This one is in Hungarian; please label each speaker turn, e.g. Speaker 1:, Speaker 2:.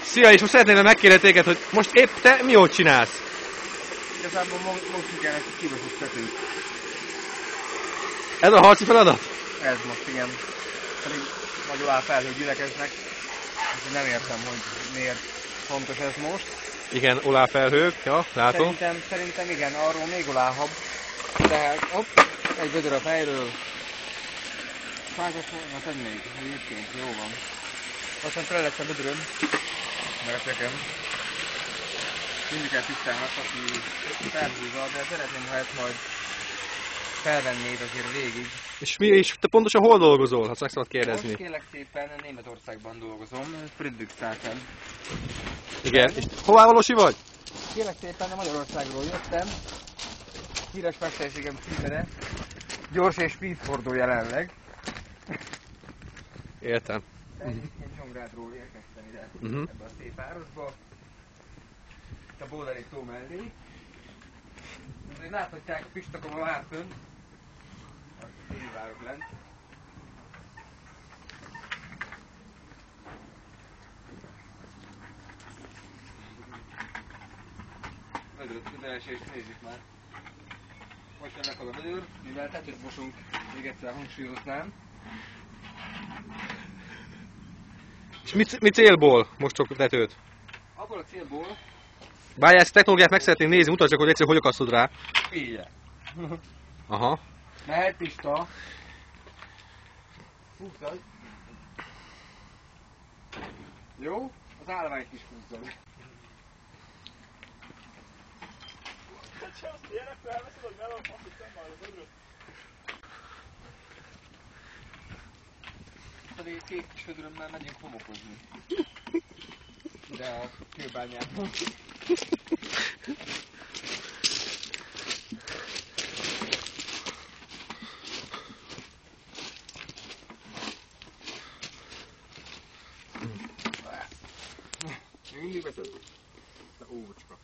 Speaker 1: Szia, és most szeretném megkérdezni téged, hogy most épp te mi ott csinálsz?
Speaker 2: Igazából most igen, egy kibaszott tetőt.
Speaker 1: Ez a harci feladat?
Speaker 2: Ez most igen. Pedig nagyon felhők gyülekeznek. Úgyhogy nem értem, hogy miért fontos ez most.
Speaker 1: Igen, olávfelhők, ja, látom.
Speaker 2: Szerintem igen, arról még oláhabb. De hopp, egy vödör a fejről. Fákos volna, tedd még, egyébként, jó van. Aztán tele lesz a vödöröm, meg a tekem. Mindig el tisztának, aki felhúzza, de szeretném, ha ezt majd felvennéd azért végig.
Speaker 1: És te pontosan hol dolgozol, ha meg szabad kérdezni?
Speaker 2: Most kérlek szépen Németországban dolgozom, Friedrichshafen.
Speaker 1: Igen, és hová valósi vagy?
Speaker 2: Kérlek szépen, Magyarországról jöttem. Híres mesterségem címere. Gyors és speedfordó jelenleg.
Speaker 1: Értem.
Speaker 2: Egyébként Csongrádról érkeztem ide, ebbe a szép városba. Itt a Bóderi tó mellé. Azért láthatják a Pistakom a vár fönn. A félvárok lent. Vödöröt nézzük már. Most jönnek a vödör, mivel tetőt mosunk, még egyszer hangsúlyoznám.
Speaker 1: És mi célból mostok tetőt?
Speaker 2: Abból a célból...
Speaker 1: Várjál, ezt a technológiát meg szeretném nézni, mutasd csak, hogy egyszer hogy akasztod rá.
Speaker 2: Figyelj!
Speaker 1: Aha.
Speaker 2: Mehet Pista. Húzzad. Jó? Az állványt is húzzad. Pedig két kis vödörömmel megyünk homokozni. De a kőbányában. Mindig veszed? Te óvocska.